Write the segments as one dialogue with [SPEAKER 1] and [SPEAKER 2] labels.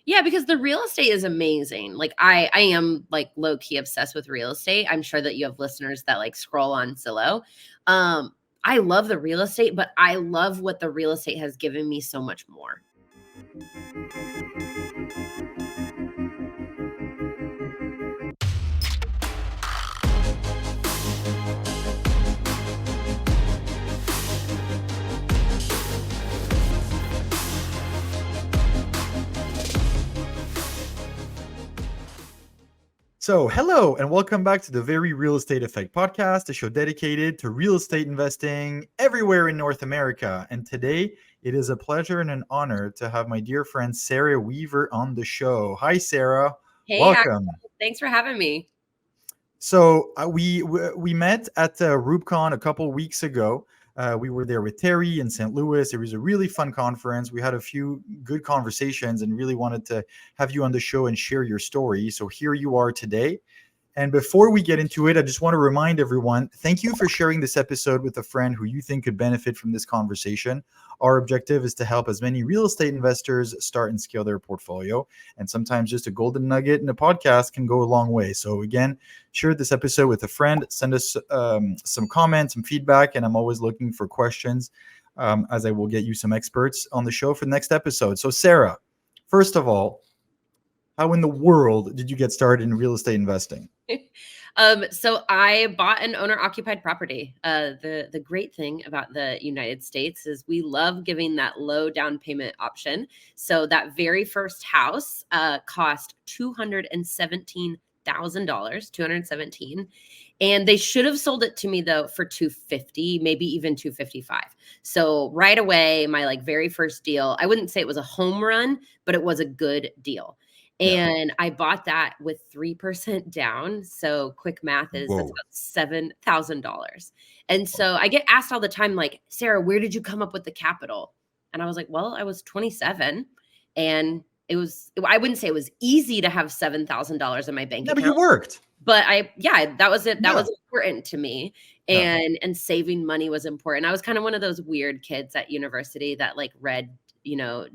[SPEAKER 1] Yeah, because the real estate is amazing. Like I am like low key obsessed with real estate. I'm sure that you have listeners that like scroll on Zillow. Um, I love the real estate, but I love what the real estate has given me so much more.
[SPEAKER 2] So, hello and welcome back to the Very Real Estate Effect podcast, a show dedicated to real estate investing everywhere in North America. And today, it is a pleasure and an honor to have my dear friend Sarah Weaver on the show. Hi, Sarah.
[SPEAKER 1] Hey,
[SPEAKER 2] Welcome.
[SPEAKER 1] thanks for having me.
[SPEAKER 2] So, we met at RubeCon a couple weeks ago. We were there with Terry in St. Louis. It was a really fun conference. We had a few good conversations and really wanted to have you on the show and share your story. So here you are today. And before we get into it, I just want to remind everyone, thank you for sharing this episode with a friend who you think could benefit from this conversation. Our objective is to help as many real estate investors start and scale their portfolio. And sometimes just a golden nugget in a podcast can go a long way. So again, share this episode with a friend, send us some comments, some feedback, and I'm always looking for questions as I will get you some experts on the show for the next episode. So Sarah, first of all, how in the world did you get started in real estate investing?
[SPEAKER 1] So I bought an owner-occupied property. The great thing about the United States is we love giving that low down payment option. So that very first house cost $217,000, 217, and they should have sold it to me though for 250, maybe even 255. So right away, my like very first deal, I wouldn't say it was a home run, but it was a good deal. And I bought that with 3% down. So quick math is that's about $7,000. And so I get asked all the time, like, Sarah, where did you come up with the capital? And I was like, well, I was 27 and I wouldn't say it was easy to have $7,000 in my bank account.
[SPEAKER 2] But you worked.
[SPEAKER 1] But that was it. That was important to me. And saving money was important. I was kind of one of those weird kids at university that like read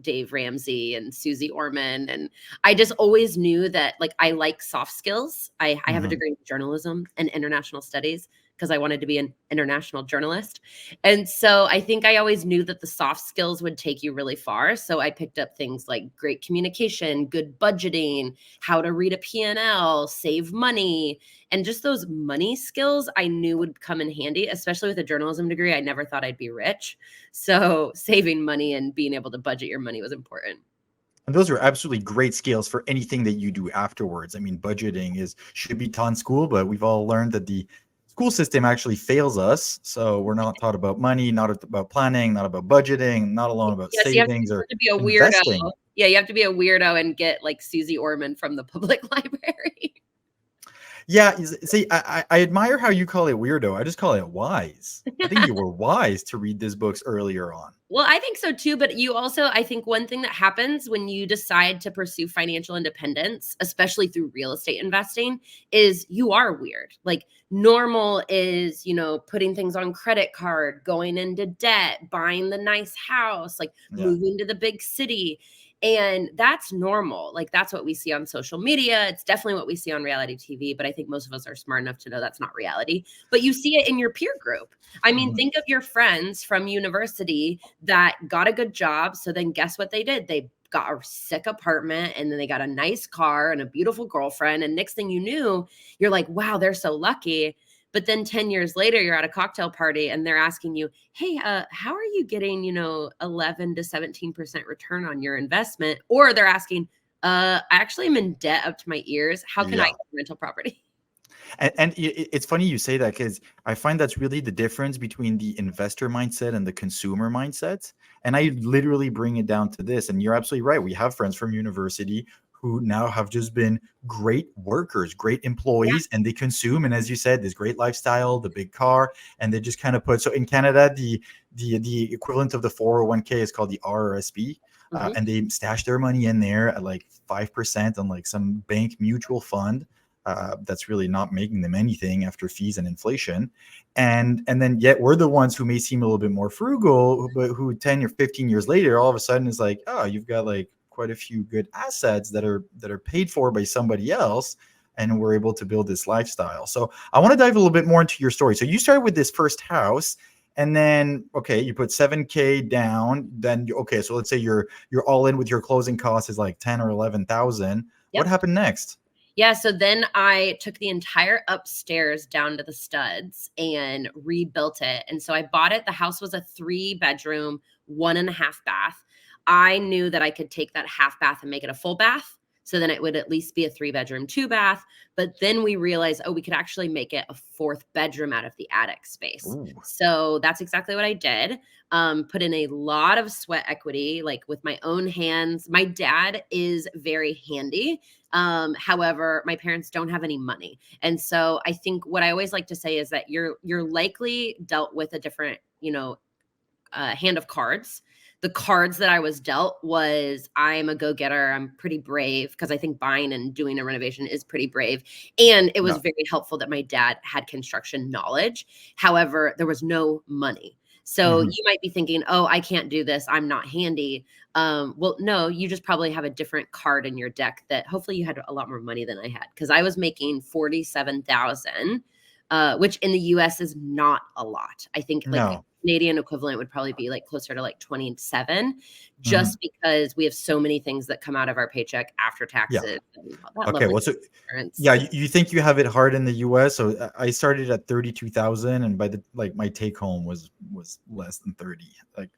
[SPEAKER 1] Dave Ramsey and Susie Orman. And I just always knew that like, I like soft skills. I have a degree in journalism and international studies because I wanted to be an international journalist. And so I think I always knew that the soft skills would take you really far. So I picked up things like great communication, good budgeting, how to read a P&L, save money, and just those money skills I knew would come in handy, especially with a journalism degree. I never thought I'd be rich. So saving money and being able to budget your money was important.
[SPEAKER 2] And those are absolutely great skills for anything that you do afterwards. I mean, budgeting should be taught in school, but we've all learned that the school system actually fails us. So we're not taught about money, not about planning, not about budgeting, not alone about savings or investing.
[SPEAKER 1] Yeah, you have to be a weirdo and get like Susie Orman from the public library.
[SPEAKER 2] Yeah, see, I admire how you call it weirdo. I just call it wise. I think you were wise to read these books earlier on.
[SPEAKER 1] Well, I think so too. But you also, I think one thing that happens when you decide to pursue financial independence, especially through real estate investing, is you are weird. Like normal is, putting things on credit card, going into debt, buying the nice house, like moving to the big city. And that's normal. Like that's what we see on social media. It's definitely what we see on reality TV, but I think most of us are smart enough to know that's not reality. But you see it in your peer group. I mean, think of your friends from university that got a good job. So then guess what they did? They got a sick apartment and then they got a nice car and a beautiful girlfriend. And next thing you knew, you're like, wow, they're so lucky. But then 10 years later, you're at a cocktail party and they're asking you, hey, how are you getting, 11 to 17% return on your investment? Or they're asking, I actually am in debt up to my ears. How can I get rental property?
[SPEAKER 2] And it's funny you say that because I find that's really the difference between the investor mindset and the consumer mindset. And I literally bring it down to this. And you're absolutely right. We have friends from university who now have just been great workers, great employees, and they consume. And as you said, this great lifestyle, the big car, and they just kind of put, so in Canada, the equivalent of the 401k is called the RRSP. And they stash their money in there at like 5% on like some bank mutual fund. That's really not making them anything after fees and inflation. And then yet we're the ones who may seem a little bit more frugal, but who 10 or 15 years later, all of a sudden is like, oh, you've got like quite a few good assets that are paid for by somebody else, and we're able to build this lifestyle. So I want to dive a little bit more into your story. So you started with this first house, and then okay, you put 7K down. Then okay, so let's say you're all in with your closing costs is like 10 or 11,000. What
[SPEAKER 1] Yep.
[SPEAKER 2] happened next?
[SPEAKER 1] Yeah, so then I took the entire upstairs down to the studs and rebuilt it. And so I bought it. The house was a 3-bedroom, 1.5 bath. I knew that I could take that half bath and make it a full bath. So then it would at least be a 3-bedroom, 2-bath. But then we realized, oh, we could actually make it a 4th bedroom out of the attic space.
[SPEAKER 2] Ooh.
[SPEAKER 1] So that's exactly what I did. Put in a lot of sweat equity, like with my own hands. My dad is very handy. However, my parents don't have any money. And so I think what I always like to say is that you're likely dealt with a different, hand of cards. The cards that I was dealt was I'm a go-getter. I'm pretty brave because I think buying and doing a renovation is pretty brave. And it was
[SPEAKER 2] Yeah.
[SPEAKER 1] very helpful that my dad had construction knowledge. However, there was no money. So
[SPEAKER 2] Mhm.
[SPEAKER 1] you might be thinking, oh, I can't do this. I'm not handy. Well, no, you just probably have a different card in your deck that hopefully you had a lot more money than I had because I was making 47,000, which in the US is not a lot. I think like
[SPEAKER 2] No.
[SPEAKER 1] Canadian equivalent would probably be like closer to like 27,
[SPEAKER 2] Mhm.
[SPEAKER 1] just because we have so many things that come out of our paycheck after
[SPEAKER 2] Yeah.
[SPEAKER 1] taxes and all that
[SPEAKER 2] Okay.
[SPEAKER 1] lovely
[SPEAKER 2] Well, so
[SPEAKER 1] insurance.
[SPEAKER 2] yeah, you think you have it hard in the US? So I started at 32,000, and by the like my take home was less than 30. Like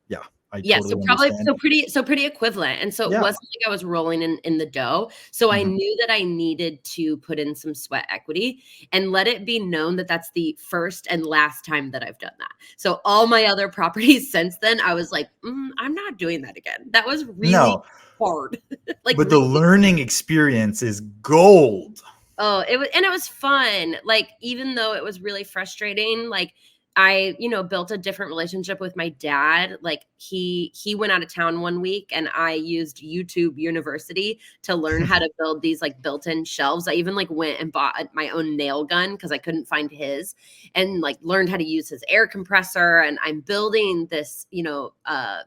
[SPEAKER 2] yeah, I
[SPEAKER 1] Yeah,
[SPEAKER 2] totally
[SPEAKER 1] so probably
[SPEAKER 2] understand.
[SPEAKER 1] so pretty equivalent. And so it
[SPEAKER 2] Yeah.
[SPEAKER 1] wasn't like I was rolling in the dough. So I
[SPEAKER 2] Mhm.
[SPEAKER 1] knew that I needed to put in some sweat equity and let it be known that that's the first and last time that I've done that. So all my other properties since then, I was like, I'm not doing that again. That was really
[SPEAKER 2] No,
[SPEAKER 1] hard. Like
[SPEAKER 2] but the
[SPEAKER 1] really.
[SPEAKER 2] learning experience is gold.
[SPEAKER 1] Oh, it was fun. Like, even though it was really frustrating, like I, built a different relationship with my dad. Like he went out of town one week and I used YouTube University to learn how to build these like built-in shelves. I even like went and bought my own nail gun because I couldn't find his and like learned how to use his air compressor. And I'm building this,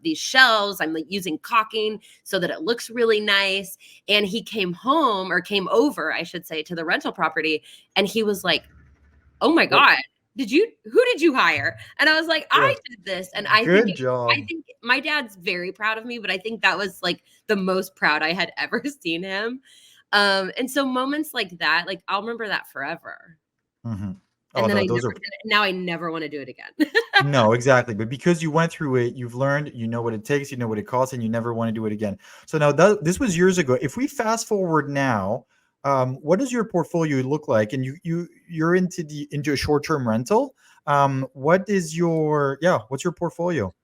[SPEAKER 1] these shelves. I'm like using caulking so that it looks really nice. And he came home or came over, I should say, to the rental property. And he was like, oh my
[SPEAKER 2] What?
[SPEAKER 1] God, who did you hire? And I was like,
[SPEAKER 2] Yeah.
[SPEAKER 1] I did this. And I think,
[SPEAKER 2] Good
[SPEAKER 1] I
[SPEAKER 2] job.
[SPEAKER 1] think my dad's very proud of me, but I think that was like the most proud I had ever seen him. And so moments like that, like I'll remember that forever.
[SPEAKER 2] Mhm. Oh,
[SPEAKER 1] And then
[SPEAKER 2] no, those are
[SPEAKER 1] now I never want to do it again.
[SPEAKER 2] no, exactly. But because you went through it, you've learned, you know what it takes, you know what it costs, and you never want to do it again. So now this was years ago. If we fast forward now, what does your portfolio look like? And you're into a short-term rental. What is what's your portfolio?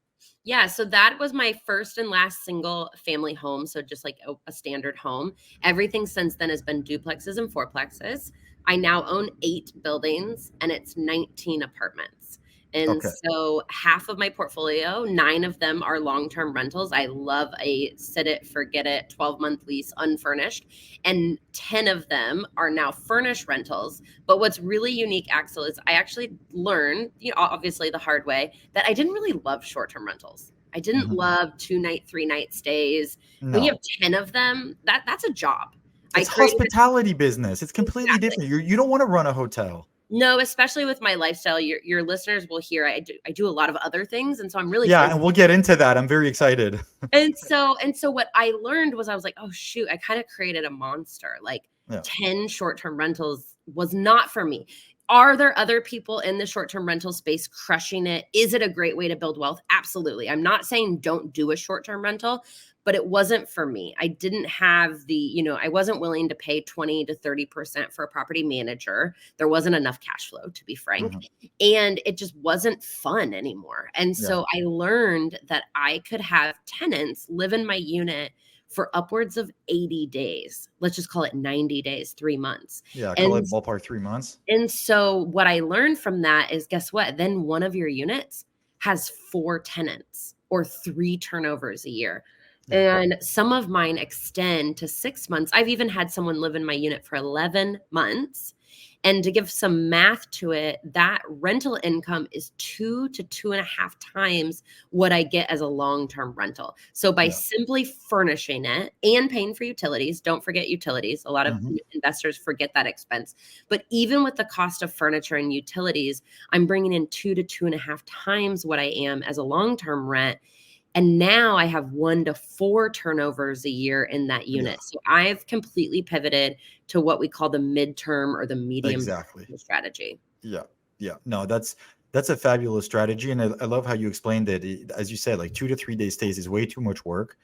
[SPEAKER 1] Yeah, so that was my first and last single family home. So just like a standard home. Everything since then has been duplexes and fourplexes. I now own 8 buildings and it's 19 apartments. And
[SPEAKER 2] Okay.
[SPEAKER 1] so half of my portfolio, 9 of them are long term rentals. I love a sit it, forget it, 12-month lease unfurnished. And 10 of them are now furnished rentals. But what's really unique, Axel, is I actually learned, obviously the hard way, that I didn't really love short-term rentals. I didn't
[SPEAKER 2] Mhm.
[SPEAKER 1] love 2-night, 3-night stays. When you have
[SPEAKER 2] No,
[SPEAKER 1] 10 of them, that's a job. I
[SPEAKER 2] it's
[SPEAKER 1] created
[SPEAKER 2] hospitality business. It's completely
[SPEAKER 1] exactly.
[SPEAKER 2] different. You don't want to run a hotel.
[SPEAKER 1] No, especially with my lifestyle, your listeners will hear I do a lot of other things, and so I'm really
[SPEAKER 2] Yeah,
[SPEAKER 1] busy.
[SPEAKER 2] and we'll get into that. I'm very excited.
[SPEAKER 1] And so what I learned was I was like, "Oh shoot, I kind of created a monster." Like
[SPEAKER 2] Yeah.
[SPEAKER 1] 10 short-term rentals was not for me. Are there other people in the short-term rental space crushing it? Is it a great way to build wealth? Absolutely. I'm not saying don't do a short-term rental, but it wasn't for me. I didn't have I wasn't willing to pay 20 to 30% for a property manager. There wasn't enough cash flow, to be frank.
[SPEAKER 2] Mhm.
[SPEAKER 1] And it just wasn't fun anymore. And
[SPEAKER 2] Yeah.
[SPEAKER 1] so I learned that I could have tenants live in my unit for upwards of 80 days. Let's just call it 90 days, 3 months.
[SPEAKER 2] Yeah. Call
[SPEAKER 1] And
[SPEAKER 2] it ballpark 3 months.
[SPEAKER 1] and so what I learned from that is guess what? Then one of your units has 4 tenants or 3 turnovers a year.
[SPEAKER 2] Yeah.
[SPEAKER 1] And some of mine extend to 6 months. I've even had someone live in my unit for 11 months And to give some math to it, that rental income is 2 to 2.5 times what I get as a long-term rental. So by
[SPEAKER 2] Yeah.
[SPEAKER 1] simply furnishing it and paying for utilities, don't forget utilities. A lot of
[SPEAKER 2] Hmm.
[SPEAKER 1] investors forget that expense. But even with the cost of furniture and utilities, I'm bringing in 2 to 2.5 times what I am as a long-term rent. And now I have 1 to 4 turnovers a year in that
[SPEAKER 2] Yeah.
[SPEAKER 1] unit. So I've completely pivoted to what we call the midterm or the medium
[SPEAKER 2] Exactly.
[SPEAKER 1] strategy.
[SPEAKER 2] Yeah. Yeah. No, that's a fabulous strategy. And I love how you explained it. As you said, like 2 to 3 day stays is way too much work.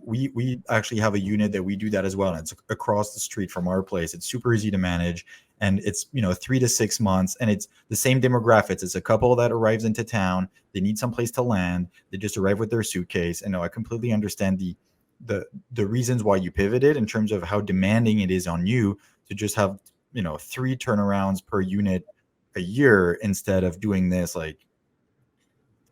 [SPEAKER 2] We actually have a unit that we do that as well. And it's across the street from our place. It's super easy to manage. And it's, 3 to 6 months. And it's the same demographics. It's a couple that arrives into town. They need some place to land. They just arrive with their suitcase. And no, I completely understand the reasons why you pivoted in terms of how demanding it is on you to just have, 3 turnarounds per unit a year instead of doing this like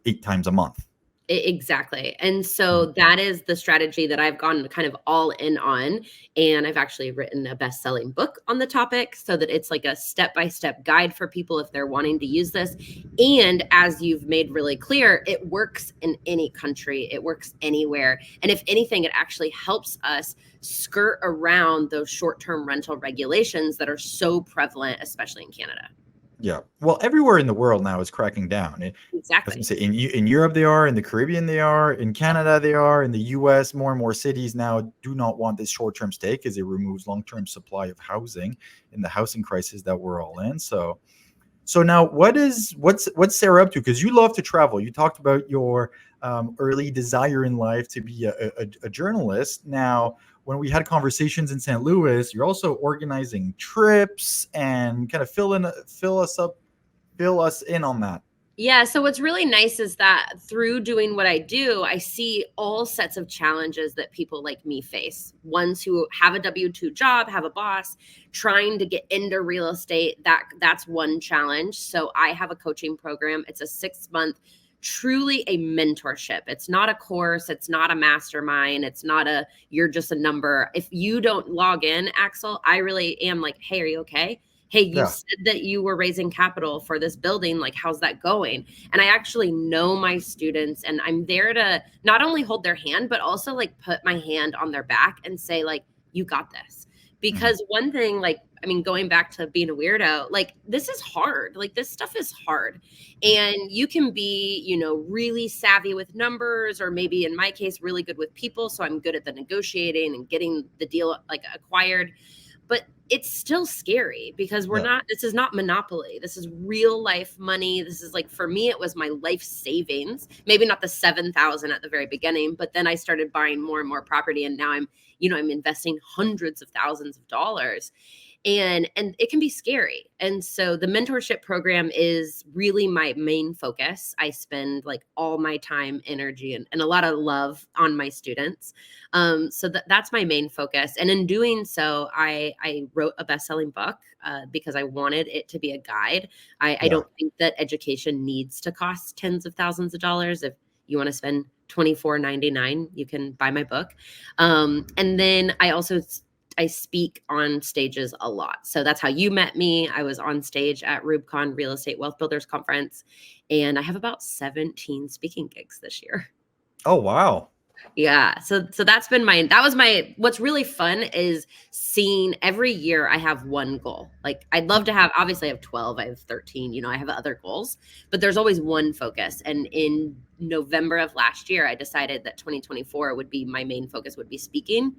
[SPEAKER 2] 8 times a month.
[SPEAKER 1] Exactly. And
[SPEAKER 2] Mhm.
[SPEAKER 1] so that is the strategy that I've gone kind of all in on. And I've actually written a best-selling book on the topic so that it's like a step-by-step guide for people if they're wanting to use this. And as you've made really clear, it works in any country, it works anywhere. And if anything, it actually helps us skirt around those short-term rental regulations that are so prevalent, especially in Canada.
[SPEAKER 2] Yeah. Well, everywhere in the world now is cracking down. I was going
[SPEAKER 1] Exactly.
[SPEAKER 2] to say in Europe they are, in the Caribbean they are, in Canada they are, in the U.S. more and more cities now do not want this short-term stay because it removes long-term supply of housing in the housing crisis that we're all in. So now, what's Sarah up to? Because you love to travel. You talked about your early desire in life to be a journalist. Now, when we had conversations in St. Louis, you're also organizing trips and kind of fill us in on that.
[SPEAKER 1] Yeah, so what's really nice is that through doing what I do, I see all sets of challenges that people like me face. Ones who have a W-2 job, have a boss, trying to get into real estate, that's one challenge. So I have a coaching program. It's a 6-month, truly a mentorship. It's not a course, it's not a mastermind, it's not a you're just a number. If you don't log in, Axel, I really am like, "Hey, are you okay? Hey, you
[SPEAKER 2] Yeah,
[SPEAKER 1] said that you were raising capital for this building. Like, how's that going?" And I actually know my students, and I'm there to not only hold their hand, but also like put my hand on their back and say, like, you got this.
[SPEAKER 2] mhm,
[SPEAKER 1] Because one thing, like, I mean, going back to being a weirdo, like, this is hard. Like, this stuff is hard. And you can be, really savvy with numbers, or maybe in my case, really good with people. So I'm good at the negotiating and getting the deal like acquired, but it's still scary because
[SPEAKER 2] yeah,
[SPEAKER 1] this is not monopoly. This is real life money. This is like, for me, it was my life savings, maybe not the 7,000 at the very beginning, but then I started buying more and more property. And now I'm investing hundreds of thousands of dollars, and it can be scary. And so the mentorship program is really my main focus. I spend like all my time, energy, and a lot of love on my students. So that's my main focus. And in doing so, I wrote a best-selling book because I wanted it to be a guide. I
[SPEAKER 2] yeah,
[SPEAKER 1] don't think that education needs to cost tens of thousands of dollars. If you want to spend $24.99, you can buy my book. And then I speak on stages a lot. So that's how you met me. I was on stage at RubeCon Real Estate Wealth Builders Conference, and I have about 17 speaking gigs this year.
[SPEAKER 2] oh wow,
[SPEAKER 1] Yeah. So that was my what's really fun is seeing every year I have one goal. Like, I'd love to have, obviously I have 12, I have 13, I have other goals, but there's always one focus. And in November of last year, I decided that 2024 would be my main focus, would be speaking.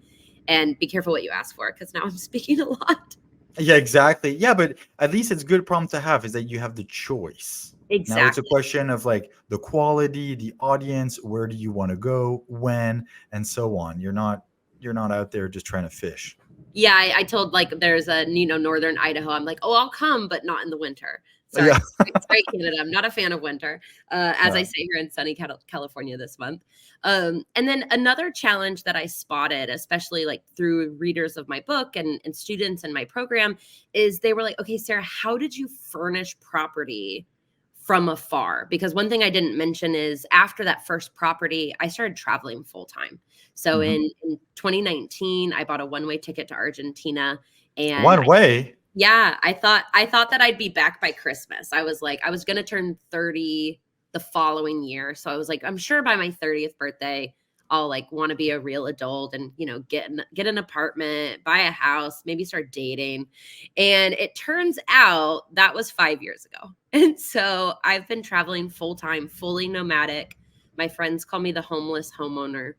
[SPEAKER 1] And be careful what you ask for, because now I'm speaking a lot.
[SPEAKER 2] yeah, exactly, yeah, but at least it's a good problem to have is that you have the choice. Now it's a
[SPEAKER 1] Exactly.
[SPEAKER 2] question of like the quality, the audience, where do you want to go, when, and so on. You're not out there just trying to fish.
[SPEAKER 1] Yeah, I told, like, there's a, northern Idaho. I'm like, oh, I'll come, but not in the winter. Sorry,
[SPEAKER 2] Yeah.
[SPEAKER 1] sorry, Canada. I'm not a fan of winter, as I
[SPEAKER 2] Yeah.
[SPEAKER 1] say here in sunny California this month. And then another challenge that I spotted, especially like through readers of my book and students in my program, is they were like, okay, Sarah, how did you furnish property from afar? Because one thing I didn't mention is after that first property, I started traveling full time. So
[SPEAKER 2] Mhm.
[SPEAKER 1] in 2019, I bought a one-way ticket to Argentina, and
[SPEAKER 2] One way.
[SPEAKER 1] Yeah, I thought that I'd be back by Christmas. I was like, I was gonna turn 30 the following year. So I was like, I'm sure by my 30th birthday, I'll like want to be a real adult and get an apartment, buy a house, maybe start dating. And it turns out that was 5 years ago. And so I've been traveling full time, fully nomadic. My friends call me the homeless homeowner.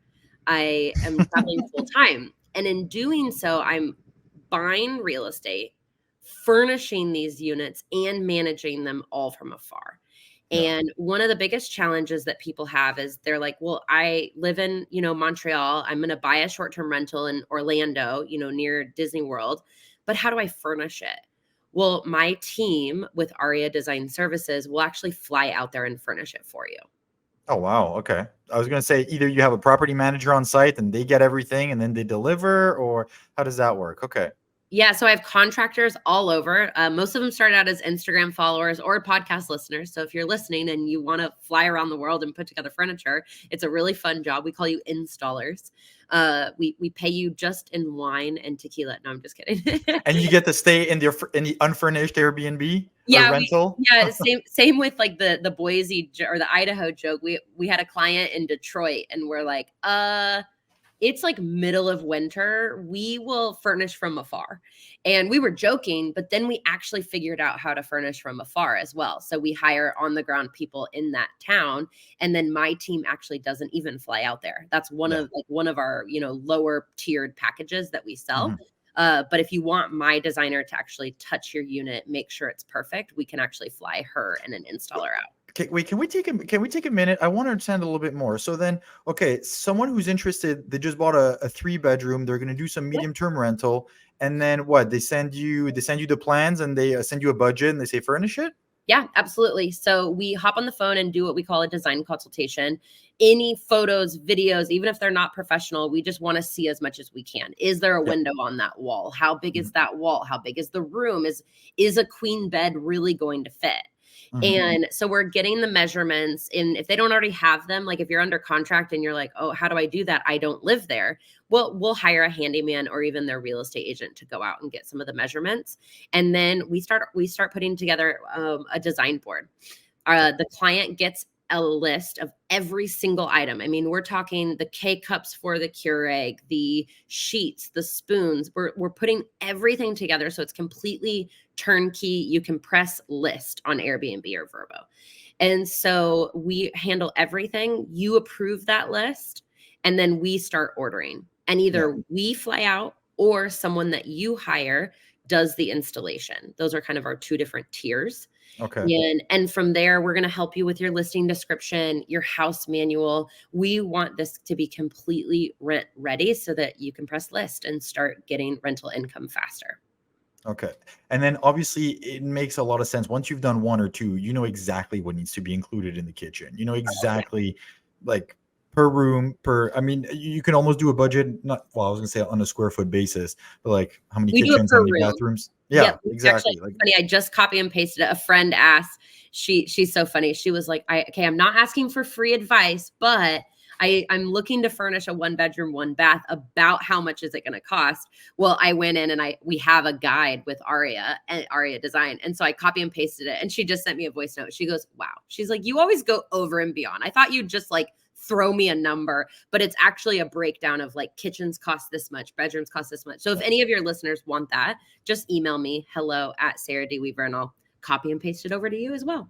[SPEAKER 1] I am traveling full time. And in doing so, I'm buying real estate, furnishing these units, and managing them all from afar.
[SPEAKER 2] Yeah.
[SPEAKER 1] And one of the biggest challenges that people have is they're like, well, I live in, Montreal. I'm going to buy a short-term rental in Orlando, near Disney World, but how do I furnish it? Well, my team with Aria Design Services will actually fly out there and furnish it for you.
[SPEAKER 2] Oh wow. Okay. I was gonna say either you have a property manager on site and they get everything and then they deliver, or how does that work? Okay.
[SPEAKER 1] Yeah, so I have contractors all over. Most of them started out as Instagram followers or podcast listeners. So if you're listening and you want to fly around the world and put together furniture, it's a really fun job. We call you installers. We pay you just in wine and tequila. No, I'm just kidding.
[SPEAKER 2] And you get to stay in the unfurnished Airbnb or
[SPEAKER 1] Yeah,
[SPEAKER 2] rental.
[SPEAKER 1] same with like the Boise or the Idaho joke. We had a client in Detroit and we're like, it's like middle of winter. We will furnish from afar. And we were joking, but then we actually figured out how to furnish from afar as well. So we hire on the ground people in that town. And then my team actually doesn't even fly out there. That's
[SPEAKER 2] Yeah.
[SPEAKER 1] one of our, lower tiered packages that we sell.
[SPEAKER 2] Mhm.
[SPEAKER 1] But if you want my designer to actually touch your unit, make sure it's perfect, we can actually fly her and an installer out.
[SPEAKER 2] Okay, wait, can we take a minute? I want to understand a little bit more. So then, okay, someone who's interested, they just bought a 3 bedroom, they're gonna do some medium term rental, and then what? They send you the plans and they send you a budget and they say furnish it?
[SPEAKER 1] Yeah, absolutely. So we hop on the phone and do what we call a design consultation. Any photos, videos, even if they're not professional, we just want to see as much as we can. Is there a
[SPEAKER 2] Yeah.
[SPEAKER 1] window on that wall? How big is
[SPEAKER 2] Mhm.
[SPEAKER 1] that wall? How big is the room? Is a queen bed really going to fit?
[SPEAKER 2] Mhm.
[SPEAKER 1] And so we're getting the measurements. And if they don't already have them, like if you're under contract and you're like, oh, how do I do that? I don't live there. Well, we'll hire a handyman or even their real estate agent to go out and get some of the measurements. And then we start putting together a design board. The client gets a list of every single item. I mean, we're talking the K cups for the Keurig, the sheets, the spoons. We're putting everything together so it's completely turnkey. You can press list on Airbnb or Vrbo. And so we handle everything. You approve that list, and then we start ordering. And
[SPEAKER 2] Yeah.
[SPEAKER 1] either we fly out or someone that you hire does the installation. Those are kind of our two different tiers.
[SPEAKER 2] Okay.
[SPEAKER 1] And from there, we're going to help you with your listing description, your house manual. We want this to be completely rent ready so that you can press list and start getting rental income faster.
[SPEAKER 2] Okay. And then obviously it makes a lot of sense. Once you've done one or two, you know exactly what needs to be included in the kitchen. You know exactly, like, per room, I mean, you can almost do a budget, not, well, I was gonna say on a square foot basis, but like how many
[SPEAKER 1] We do it
[SPEAKER 2] kitchens, how
[SPEAKER 1] per
[SPEAKER 2] many
[SPEAKER 1] room.
[SPEAKER 2] bathrooms?
[SPEAKER 1] Yep.
[SPEAKER 2] Yeah,
[SPEAKER 1] Actually,
[SPEAKER 2] exactly. Like,
[SPEAKER 1] funny. I just copy and pasted it. A friend asked. She's so funny. She was like, okay, I'm not asking for free advice, but I'm looking to furnish a 1 bedroom, 1 bath. About how much is it going to cost? Well, I went in and we have a guide with Aria and Aria Design, and so I copy and pasted it. And she just sent me a voice note. She goes, "Wow." She's like, "You always go over and beyond. I thought you'd just like throw me a number, but it's actually a breakdown of like kitchens cost this much, bedrooms cost this much." So if any of your listeners want that, just email me hello@Sarah D. Weaver, and I'll copy and paste it over to you as well.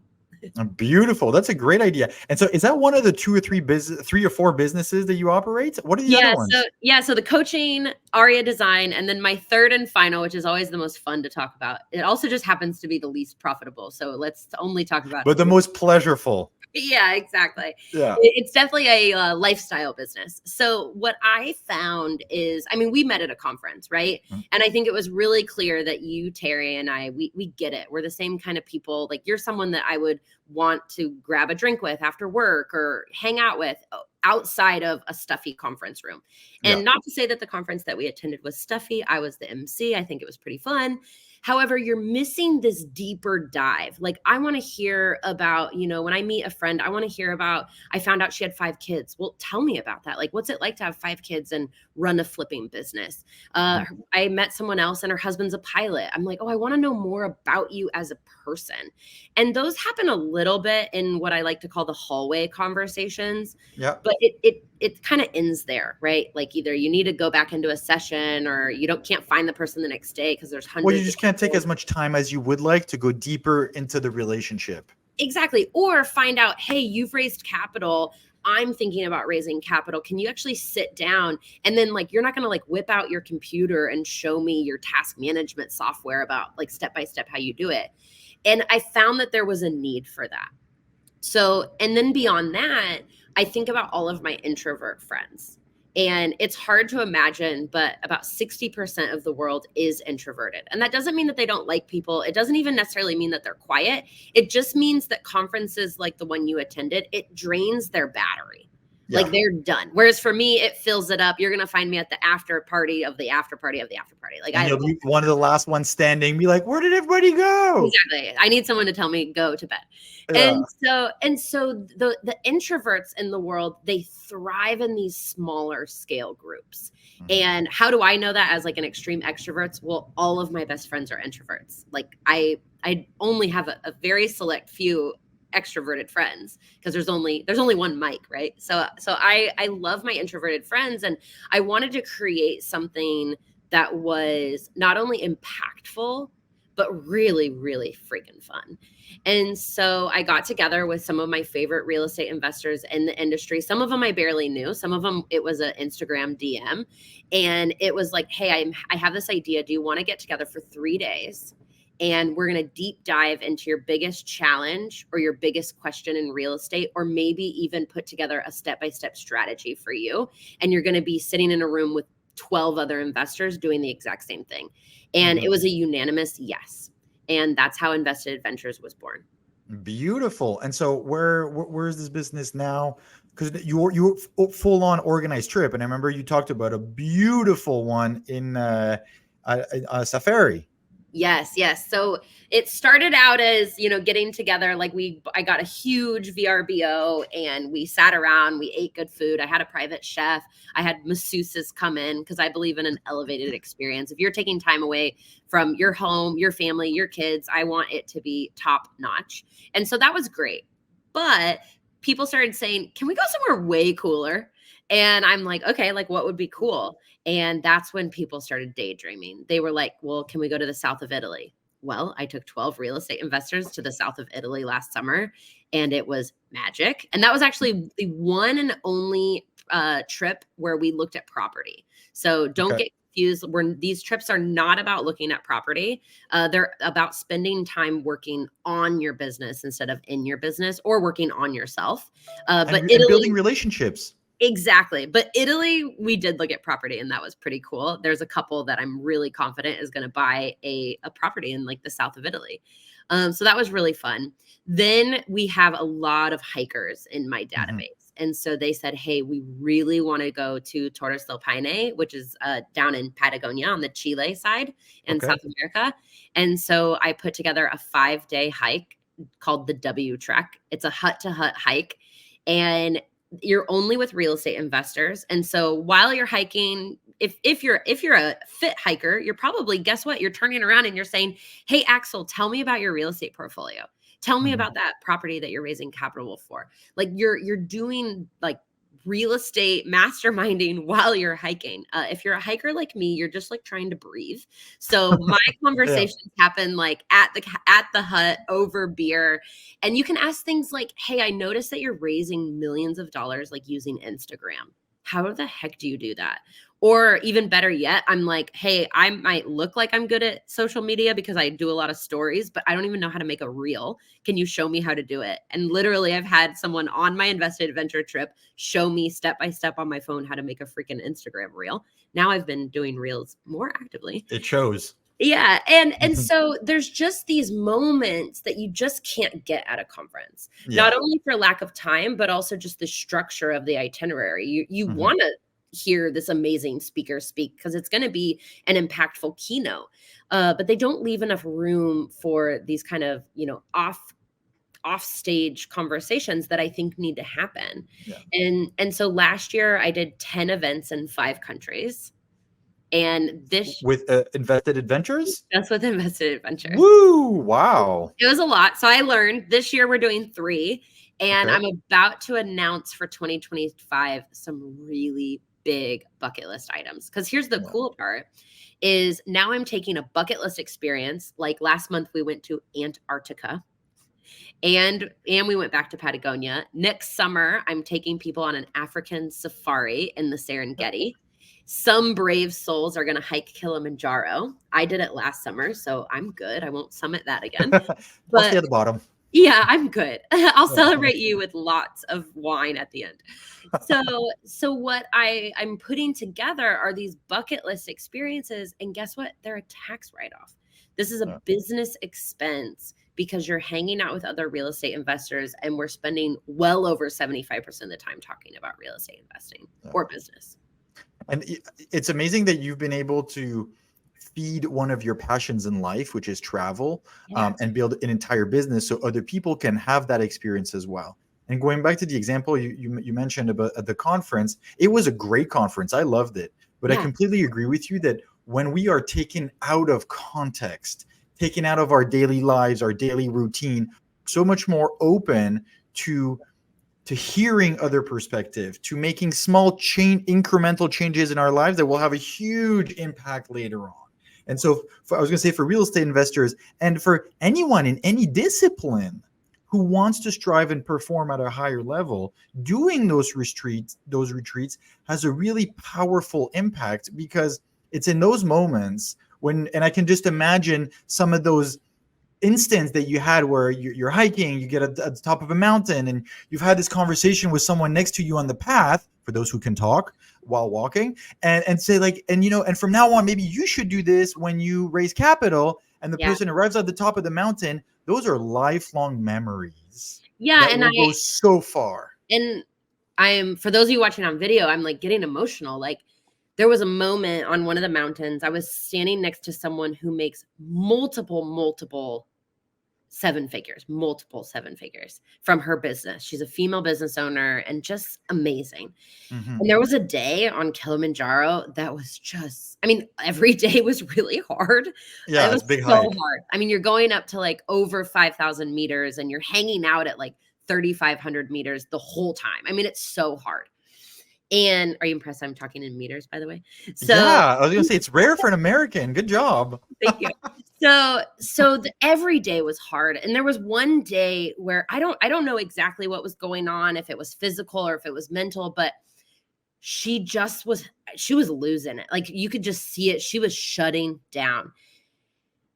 [SPEAKER 2] beautiful. That's a great idea. And so is that one of the 3 or 4 businesses that you operate? What are the other ones?
[SPEAKER 1] So the coaching, Aria Design, and then my third and final, which is always the most fun to talk about. It also just happens to be the least profitable. So let's only talk about
[SPEAKER 2] But the most pleasureful.
[SPEAKER 1] Yeah, exactly.
[SPEAKER 2] Yeah.
[SPEAKER 1] It's definitely a lifestyle business. So what I found is, I mean, we met at a conference, right?
[SPEAKER 2] Mhm.
[SPEAKER 1] And I think it was really clear that you, Terry, and I, we get it. We're the same kind of people. Like you're someone that I would want to grab a drink with after work or hang out with outside of a stuffy conference room.
[SPEAKER 2] Yeah.
[SPEAKER 1] And not to say that the conference that we attended was stuffy. I was the MC. I think it was pretty fun. However, you're missing this deeper dive. Like, I want to hear about, when I meet a friend, I want to hear about, I found out she had 5 kids. Well, tell me about that. Like, what's it like to have 5 kids and run a flipping business? I met someone else and her husband's a pilot. I'm like, oh, I want to know more about you as a person. And those happen a little bit in what I like to call the hallway conversations.
[SPEAKER 2] Yeah.
[SPEAKER 1] But it kind of ends there, right? Like, either you need to go back into a session or you can't find the person the next day because there's hundreds.
[SPEAKER 2] Well, you just can't take as much time as you would like to go deeper into the relationship.
[SPEAKER 1] Exactly. Or find out, hey, you've raised capital. I'm thinking about raising capital. Can you actually sit down? And then, like, you're not going to like whip out your computer and show me your task management software about like step by step how you do it. And I found that there was a need for that. So, and then beyond that, I think about all of my introvert friends. And it's hard to imagine, but about 60% of the world is introverted. And that doesn't mean that they don't like people. It doesn't even necessarily mean that they're quiet. It just means that conferences like the one you attended, it drains their battery.
[SPEAKER 2] Yeah.
[SPEAKER 1] Like, they're done. Whereas for me, it fills it up. You're going to find me at the after party of the after party of the after party. Like,
[SPEAKER 2] you'll be one of the last ones standing, be like, where did everybody go?
[SPEAKER 1] Exactly. I need someone to tell me go to bed.
[SPEAKER 2] Yeah.
[SPEAKER 1] And so the introverts in the world, they thrive in these smaller scale groups. And how do I know that as like an extreme extroverts? Well, all of my best friends are introverts. Like, I only have a very select few extroverted friends because there's only one mic, right? So I love my introverted friends, and I wanted to create something that was not only impactful but really, really freaking fun. And so I got together with some of my favorite real estate investors in the industry. Some of them I barely knew. Some of them, it was an Instagram DM. And it was like, hey, I have this idea. Do you want to get together for 3 days? And we're going to deep dive into your biggest challenge or your biggest question in real estate, or maybe even put together a step-by-step strategy for you. And you're going to be sitting in a room with 12 other investors doing the exact same thing. And it was a unanimous yes. And that's how Invested Adventures was born.
[SPEAKER 2] Beautiful. And so where is this business now? Because you full on organized trip, and I remember you talked about a beautiful one in Safari.
[SPEAKER 1] Yes. So it started out as, getting together. Like, I got a huge VRBO and we sat around, we ate good food. I had a private chef. I had masseuses come in because I believe in an elevated experience. If you're taking time away from your home, your family, your kids, I want it to be top notch. And so that was great. But people started saying, can we go somewhere way cooler? And I'm like, okay, like, what would be cool? And that's when people started daydreaming. They were like, well, can we go to the south of Italy? Well, I took 12 real estate investors to the south of Italy last summer, and it was magic. And that was actually the one and only trip where we looked at property. So don't get confused. These trips are not about looking at property. They're about spending time working on your business instead of in your business, or working on yourself. But Italy,
[SPEAKER 2] building relationships.
[SPEAKER 1] Exactly. But Italy, we did look at property, and that was pretty cool. There's a couple that I'm really confident is going to buy a property in like the south of Italy. So that was really fun. Then we have a lot of hikers in my database. And so they said, hey, we really want to go to Torres del Paine, which is down in Patagonia on the Chile side in South America. And so I put together a 5-day hike called the W Trek. It's a hut-to-hut hike. And you're only with real estate investors. And so while you're hiking, if you're a fit hiker, you're probably, guess what? You're turning around and you're saying, hey, Axel, tell me about your real estate portfolio. Tell me about that property that you're raising capital for. Like, you're doing like real estate masterminding while you're hiking. If you're a hiker like me, you're just like trying to breathe. So my conversations happen like at the hut over beer. And you can ask things like, hey, I noticed that you're raising millions of dollars, like using Instagram. How the heck do you do that? Or even better yet, I'm like, hey, I might look like I'm good at social media because I do a lot of stories, but I don't even know how to make a reel. Can you show me how to do it? And literally, I've had someone on my Invested Adventure trip show me step by step on my phone how to make a freaking Instagram reel. Now I've been doing reels more actively.
[SPEAKER 2] It shows.
[SPEAKER 1] Yeah, and so there's just these moments that you just can't get at a conference. Not
[SPEAKER 2] Yeah.
[SPEAKER 1] only for lack of time, but also just the structure of the itinerary. You
[SPEAKER 2] Mhm.
[SPEAKER 1] want to hear this amazing speaker speak because it's going to be an impactful keynote. But they don't leave enough room for these kind of, off stage conversations that I think need to happen.
[SPEAKER 2] Yeah.
[SPEAKER 1] And so last year I did 10 events in 5 countries. And this
[SPEAKER 2] With Invested Adventures?
[SPEAKER 1] that's with Invested Adventures.
[SPEAKER 2] Woo! Wow.
[SPEAKER 1] It was a lot. So I learned this year we're doing 3, and
[SPEAKER 2] Okay.
[SPEAKER 1] I'm about to announce for 2025 some really big bucket list items. Because here's the
[SPEAKER 2] Yeah.
[SPEAKER 1] cool part is now I'm taking a bucket list experience. Like last month we went to Antarctica and we went back to Patagonia. Next summer I'm taking people on an African safari in the Serengeti. Some brave souls are going to hike Kilimanjaro. I did it last summer, so I'm good. I won't summit that again.
[SPEAKER 2] I'll stay
[SPEAKER 1] But
[SPEAKER 2] at the bottom.
[SPEAKER 1] yeah, I'm good. I'll
[SPEAKER 2] Yeah.
[SPEAKER 1] celebrate you with lots of wine at the end. So what I'm putting together are these bucket list experiences, and guess what? They're a tax write-off. This is a
[SPEAKER 2] Yeah.
[SPEAKER 1] business expense because you're hanging out with other real estate investors, and we're spending well over 75% of the time talking about real estate investing
[SPEAKER 2] Yeah.
[SPEAKER 1] or business.
[SPEAKER 2] And it's amazing that you've been able to feed one of your passions in life, which is travel,
[SPEAKER 1] Yeah.
[SPEAKER 2] and build an entire business so other people can have that experience as well. And going back to the example you mentioned about at the conference, it was a great conference. I loved it. But I
[SPEAKER 1] Yeah.
[SPEAKER 2] completely agree with you that when we are taken out of context, taken out of our daily lives, our daily routine, so much more open to hearing other perspective, to making small incremental changes in our lives that will have a huge impact later on. And so I was going to say for real estate investors and for anyone in any discipline who wants to strive and perform at a higher level, doing those retreats has a really powerful impact because it's in those moments when, and I can just imagine some of those instance that you had where you're hiking, you get at the top of a mountain, and you've had this conversation with someone next to you on the path, for those who can talk while walking, and say like, and from now on, maybe you should do this when you raise capital, and the
[SPEAKER 1] Yeah.
[SPEAKER 2] person arrives at the top of the mountain. Those are lifelong memories
[SPEAKER 1] Yeah.
[SPEAKER 2] that will go so far.
[SPEAKER 1] And I'm for those of you watching on video, I'm like getting emotional. Like there was a moment on one of the mountains. I was standing next to someone who makes multiple multiple seven figures from her business. She's a female business owner and just amazing.
[SPEAKER 2] Mhm.
[SPEAKER 1] And there was a day on Kilimanjaro that was just, I mean, every day was really hard. It
[SPEAKER 2] Yeah,
[SPEAKER 1] was
[SPEAKER 2] it's a big
[SPEAKER 1] so
[SPEAKER 2] hike.
[SPEAKER 1] hard. I mean, you're going up to like over 5,000 meters and you're hanging out at like 3,500 meters the whole time. I mean, it's so hard. And are you impressed I'm talking in meters, by the way? So
[SPEAKER 2] Yeah, I was gonna say it's rare for an American. Good job.
[SPEAKER 1] thank you. So every day was hard, and there was one day where I don't know exactly what was going on, if it was physical or if it was mental, but she was losing it. Like you could just see it. She was shutting down.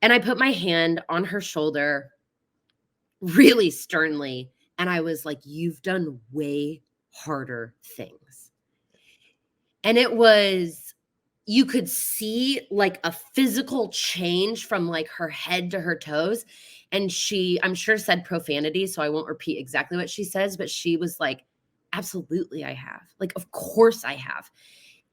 [SPEAKER 1] And I put my hand on her shoulder really sternly, and I was like, "You've done way harder things." And it was you could see like a physical change from like her head to her toes. And she, I'm sure, said profanity. So I won't repeat exactly what she says, but she was like, absolutely, I have. Like, of course I have.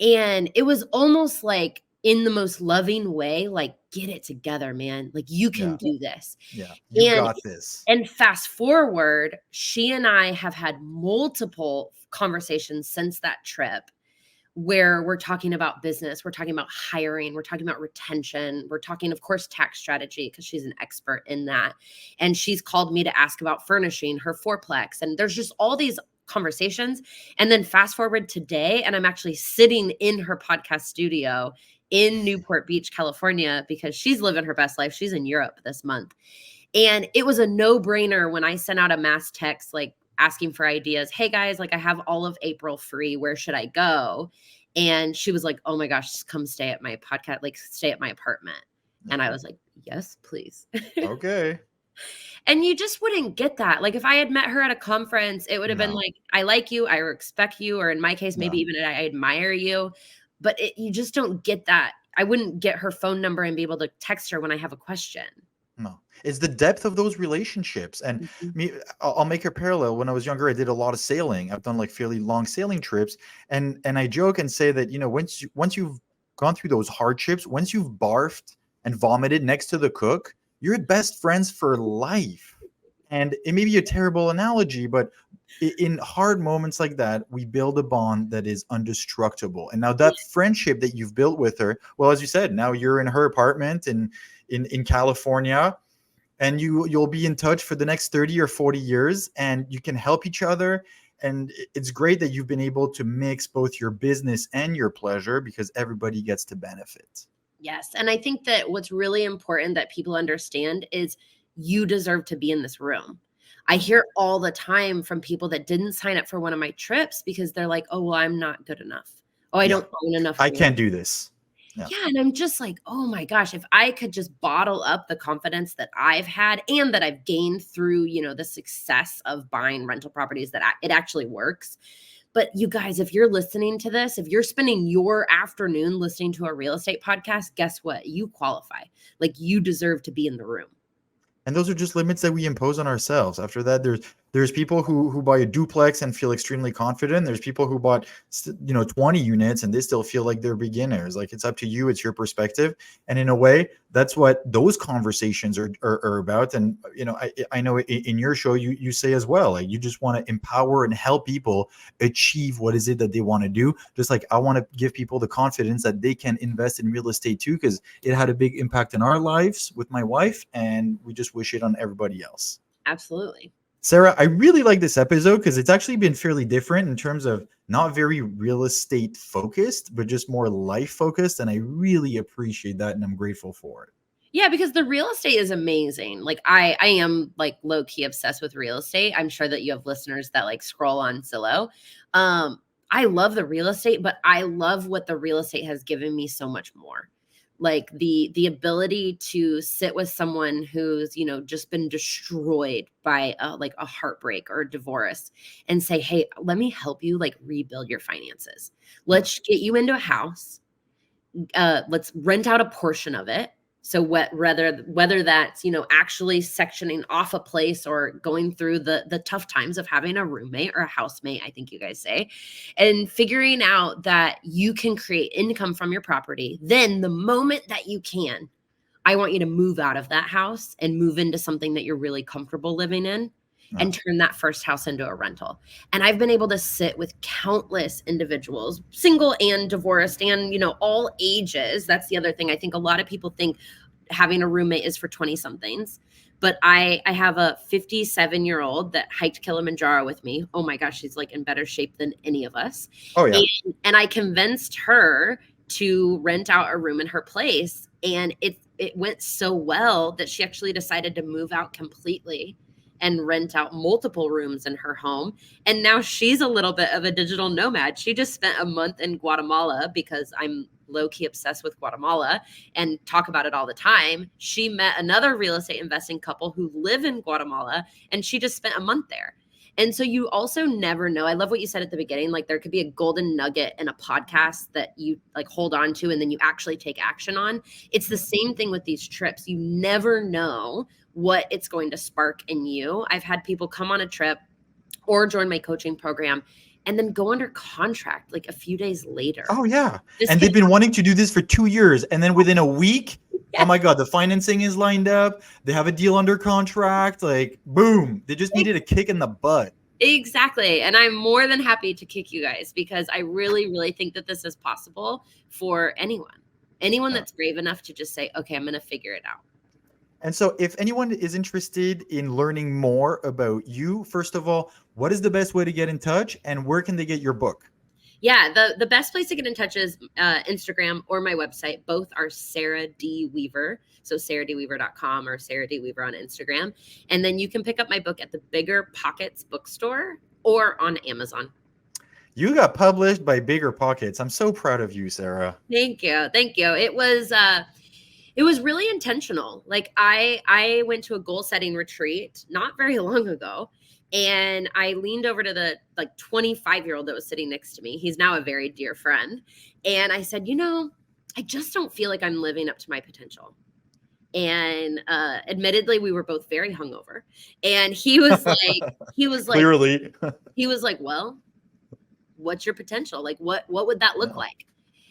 [SPEAKER 1] And it was almost like in the most loving way, like, get it together, man. Like, you can
[SPEAKER 2] Yeah,
[SPEAKER 1] do this.
[SPEAKER 2] yeah, you
[SPEAKER 1] And
[SPEAKER 2] got this.
[SPEAKER 1] and fast forward, she and I have had multiple conversations since that trip where we're talking about business, we're talking about hiring, we're talking about retention, we're talking, of course, tax strategy because she's an expert in that. And she's called me to ask about furnishing her fourplex. And there's just all these conversations. And then fast forward today, and I'm actually sitting in her podcast studio in Newport Beach, California, because she's living her best life. She's in Europe this month. And it was a no-brainer when I sent out a mass text, like asking for ideas. Hey guys, like I have all of April free. Where should I go? And she was like, oh my gosh, just come stay at my podcast, like stay at my apartment.
[SPEAKER 2] Yeah.
[SPEAKER 1] And I was like, yes, please.
[SPEAKER 2] Okay.
[SPEAKER 1] And you just wouldn't get that. Like if I had met her at a conference, it would have been
[SPEAKER 2] No,
[SPEAKER 1] like, I like you, I respect you, or in my case, maybe
[SPEAKER 2] no.
[SPEAKER 1] even I admire you. But you just don't get that I wouldn't get her phone number and be able to text her when I have a question.
[SPEAKER 2] No, it's the depth of those relationships. And
[SPEAKER 1] Mhm.
[SPEAKER 2] me, I'll make a parallel. When I was younger, I did a lot of sailing. I've done like fairly long sailing trips, and I joke and say that, once you've gone through those hardships, once you've barfed and vomited next to the cook, you're best friends for life. And it may be a terrible analogy, but in hard moments like that, we build a bond that is indestructible. And now that friendship that you've built with her, well, as you said, now you're in her apartment in California, and you'll be in touch for the next 30 or 40 years, and you can help each other. And it's great that you've been able to mix both your business and your pleasure, because everybody gets to benefit.
[SPEAKER 1] Yes. And I think that what's really important that people understand is you deserve to be in this room. I hear all the time from people that didn't sign up for one of my trips because they're like, oh, well, I'm not good enough. Oh, I
[SPEAKER 2] Yeah,
[SPEAKER 1] don't own enough
[SPEAKER 2] I
[SPEAKER 1] real.
[SPEAKER 2] can't do this. Yeah.
[SPEAKER 1] Yeah. And I'm just like, oh my gosh, if I could just bottle up the confidence that I've had and that I've gained through, the success of buying rental properties, that it actually works. But you guys, if you're listening to this, if you're spending your afternoon listening to a real estate podcast, guess what? You qualify. Like, you deserve to be in the room.
[SPEAKER 2] And those are just limits that we impose on ourselves. After that, there's people who buy a duplex and feel extremely confident. There's people who bought 20 units and they still feel like they're beginners. Like, it's up to you. It's your perspective. And in a way, that's what those conversations are about. And I know in your show you say as well, like, you just want to empower and help people achieve what is it that they want to do. Just like I want to give people the confidence that they can invest in real estate too, because it had a big impact in our lives with my wife, and we just wish it on everybody else.
[SPEAKER 1] Absolutely.
[SPEAKER 2] Sarah, I really like this episode because it's actually been fairly different in terms of not very real estate focused, but just more life focused. And I really appreciate that, and I'm grateful for it.
[SPEAKER 1] Yeah, because the real estate is amazing. Like, I am like low key obsessed with real estate. I'm sure that you have listeners that like scroll on Zillow. I love the real estate, but I love what the real estate has given me so much more. Like the ability to sit with someone who's, just been destroyed by like a heartbreak or a divorce, and say, hey, let me help you like rebuild your finances. Let's get you into a house. Let's rent out a portion of it. So whether that's, actually sectioning off a place or going through the tough times of having a roommate or a housemate, I think you guys say, and figuring out that you can create income from your property. Then the moment that you can, I want you to move out of that house and move into something that you're really comfortable living in, and turn that first house into a rental. And I've been able to sit with countless individuals, single and divorced, and, all ages. That's the other thing. I think a lot of people think having a roommate is for 20 somethings. But I have a 57-year-old that hiked Kilimanjaro with me. Oh my gosh, she's like in better shape than any of us.
[SPEAKER 2] Oh, yeah.
[SPEAKER 1] And I convinced her to rent out a room in her place. And it went so well that she actually decided to move out completely and rent out multiple rooms in her home. And now she's a little bit of a digital nomad. She just spent a month in Guatemala because I'm low-key obsessed with Guatemala and talk about it all the time. She met another real estate investing couple who live in Guatemala, and she just spent a month there. And so you also never know. I love what you said at the beginning. Like, there could be a golden nugget in a podcast that you like hold on to and then you actually take action on. It's the same thing with these trips. You never know what it's going to spark in you. I've had people come on a trip or join my coaching program and then go under contract like a few days later.
[SPEAKER 2] Oh, yeah. And they've been wanting to do this for 2 years. And then within a week, oh my God, the financing is lined up. They have a deal under contract. Like, boom. They just needed a kick in the butt.
[SPEAKER 1] Exactly. And I'm more than happy to kick you guys, because I really, really think that this is possible for anyone that's brave enough to just say, okay, I'm going to figure it out.
[SPEAKER 2] And so if anyone is interested in learning more about you, first of all, what is the best way to get in touch, and where can they get your book?
[SPEAKER 1] Yeah, the best place to get in touch is Instagram or my website. Both are Sarah D. Weaver. So SarahDWeaver.com or Sarah D. Weaver on Instagram. And then you can pick up my book at the Bigger Pockets bookstore or on Amazon.
[SPEAKER 2] You got published by Bigger Pockets. I'm so proud of you, Sarah.
[SPEAKER 1] Thank you. Thank you. It was really intentional. Like, I went to a goal setting retreat not very long ago, and I leaned over to the like 25-year-old that was sitting next to me. He's now a very dear friend. And I said, I just don't feel like I'm living up to my potential. And admittedly, we were both very hungover. And he was
[SPEAKER 2] Clearly.
[SPEAKER 1] well, what's your potential? Like, what would that look
[SPEAKER 2] Yeah.
[SPEAKER 1] like?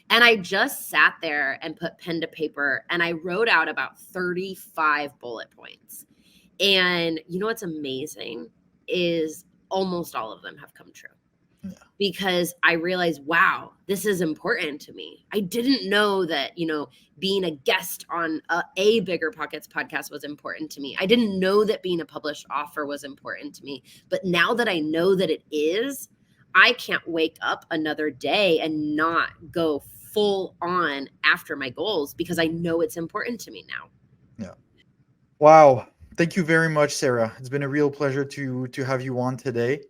[SPEAKER 1] And I just sat there and put pen to paper and I wrote out about 35 bullet points. And you know what's amazing is almost all of them have come true.
[SPEAKER 2] Yeah.
[SPEAKER 1] Because I realized, wow, this is important to me. I didn't know that, being a guest on a Bigger Pockets podcast was important to me. I didn't know that being a published author was important to me. But now that I know that it is, I can't wake up another day and not go full on after my goals because I know it's important to me now.
[SPEAKER 2] Yeah. Wow. Thank you very much, Sarah. It's been a real pleasure to have you on today.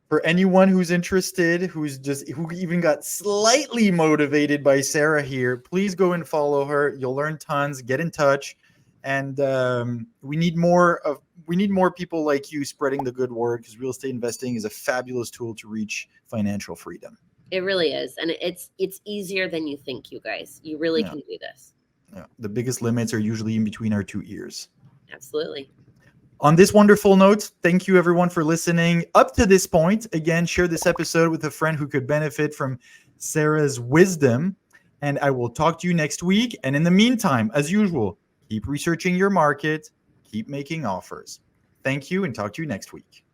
[SPEAKER 2] For anyone who's interested, who even got slightly motivated by Sarah here, please go and follow her. You'll learn tons. Get in touch, and we need more people like you spreading the good word, because real estate investing is a fabulous tool to reach financial freedom.
[SPEAKER 1] It really is, and it's easier than you think, you guys. You really can do this.
[SPEAKER 2] Yeah. The biggest limits are usually in between our 2 ears.
[SPEAKER 1] Absolutely.
[SPEAKER 2] On this wonderful note, thank you everyone for listening up to this point. Again, share this episode with a friend who could benefit from Sarah's wisdom. And I will talk to you next week. And in the meantime, as usual, keep researching your market, keep making offers. Thank you, and talk to you next week.